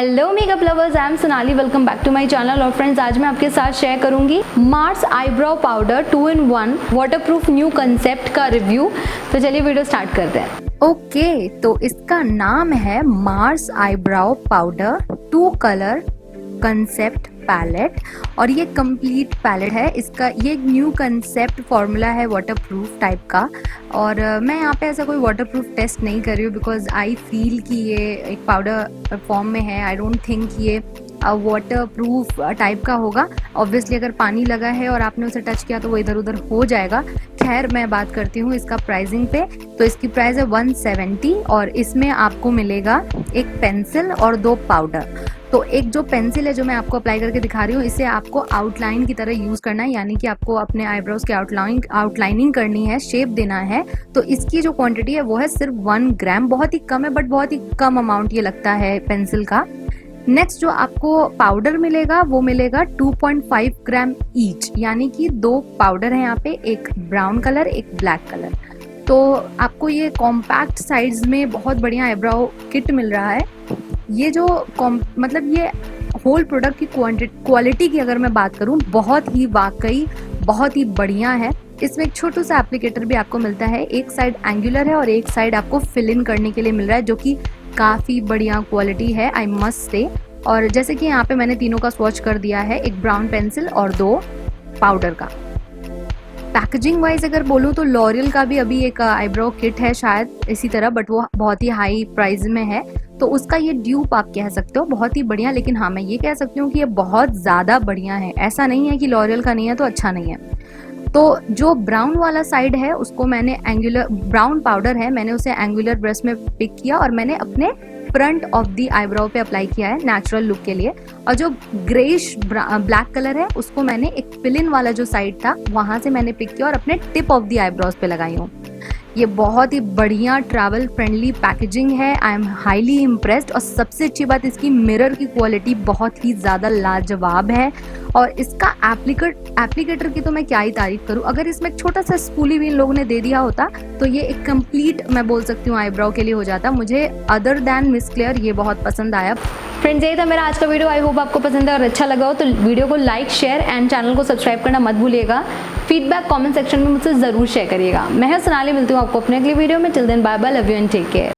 Hello makeup lovers, I am Sonali. Welcome back to my channel. और friends, आज मैं आपके साथ शेयर करूंगी Mars eyebrow powder 2-in-1 waterproof new concept का रिव्यू। तो चलिए वीडियो स्टार्ट करते हैं। ओके, तो इसका नाम है Mars eyebrow powder 2 colour concept palette और ये कंप्लीट पैलेट है। इसका ये एक न्यू कंसेप्ट फॉर्मूला है वाटरप्रूफ टाइप का। और मैं यहाँ पे ऐसा कोई वाटरप्रूफ टेस्ट नहीं कर रही हूँ बिकॉज आई फील कि ये एक पाउडर फॉर्म में है। आई डोंट थिंक ये वाटरप्रूफ टाइप का होगा। ऑब्वियसली अगर पानी लगा है और आपने उसे टच किया तो वो इधर उधर हो जाएगा। खैर, मैं बात करती हूँ इसका प्राइसिंग पे। तो इसकी प्राइस है 170 और इसमें आपको मिलेगा एक पेंसिल और 2 पाउडर। तो एक जो पेंसिल है जो मैं आपको अप्लाई करके दिखा रही हूँ, इसे आपको आउटलाइन की तरह यूज़ करना है, यानी कि आपको अपने आईब्रोज की आउटलाइनिंग करनी है, शेप देना है। तो इसकी जो क्वांटिटी है वो है सिर्फ 1 ग्राम। बहुत ही कम है, बट बहुत ही कम अमाउंट ये लगता है पेंसिल का। नेक्स्ट जो आपको पाउडर मिलेगा वो मिलेगा 2.5 ग्राम ईच, यानी कि 2 पाउडर है यहाँ पे, एक ब्राउन कलर एक ब्लैक कलर। तो आपको ये कॉम्पैक्ट साइज में बहुत बढ़िया आईब्रो किट मिल रहा है। ये जो मतलब ये होल प्रोडक्ट की क्वालिटी की अगर मैं बात करूं, बहुत ही वाकई बहुत ही बढ़िया है। इसमें एक छोटा सा एप्लीकेटर भी आपको मिलता है। एक साइड एंगुलर है और एक साइड आपको फिल इन करने के लिए मिल रहा है, जो कि काफ़ी बढ़िया क्वालिटी है, आई मस्ट से। और जैसे कि यहाँ पे मैंने तीनों का स्वॉच कर दिया है, एक ब्राउन पेंसिल और 2 पाउडर का। पैकेजिंग वाइज अगर बोलूँ तो लॉरियल का भी अभी एक आईब्रो किट है शायद इसी तरह, बट वो बहुत ही हाई प्राइस में है। तो उसका ये ड्यूप आप कह सकते हो, बहुत ही बढ़िया। लेकिन हाँ, मैं ये कह सकती हूँ कि ये बहुत ज़्यादा बढ़िया है। ऐसा नहीं है कि लॉरियल का नहीं है तो अच्छा नहीं है। तो जो ब्राउन वाला साइड है उसको मैंने एंगुलर ब्राउन पाउडर है, मैंने उसे एंगुलर ब्रश में पिक किया और मैंने अपने फ्रंट ऑफ दी आईब्रो पे अप्लाई किया है नेचुरल लुक के लिए। और जो ग्रेइश ब्लैक कलर है उसको मैंने एक फिल इन वाला जो साइड था वहां से मैंने पिक किया और अपने टिप ऑफ दी आईब्रोज पे लगाई हूँ। ये बहुत ही बढ़िया ट्रैवल फ्रेंडली पैकेजिंग है। I am highly impressed. और सबसे अच्छी बात, इसकी मिरर की क्वालिटी बहुत ही ज़्यादा लाजवाब है। और इसका एप्लीकेटर की तो मैं क्या ही तारीफ करूँ। अगर इसमें एक छोटा सा स्पूली भी इन लोगों ने दे दिया होता तो ये एक कंप्लीट, मैं बोल सकती हूँ, आईब्रो के लिए हो जाता। मुझे अदर दैन मिस क्लियर ये बहुत पसंद आया। फ्रेंड्स, यही था मेरा आज का वीडियो। आई होप आपको पसंद है और अच्छा लगा हो तो वीडियो को लाइक शेयर एंड चैनल को सब्सक्राइब करना मत भूलिएगा। फीडबैक कमेंट सेक्शन में मुझसे ज़रूर शेयर करिएगा। मैं सोनाली, मिलती हूँ आपको अपने अगली वीडियो में। Till then, bye bye, love you and take care.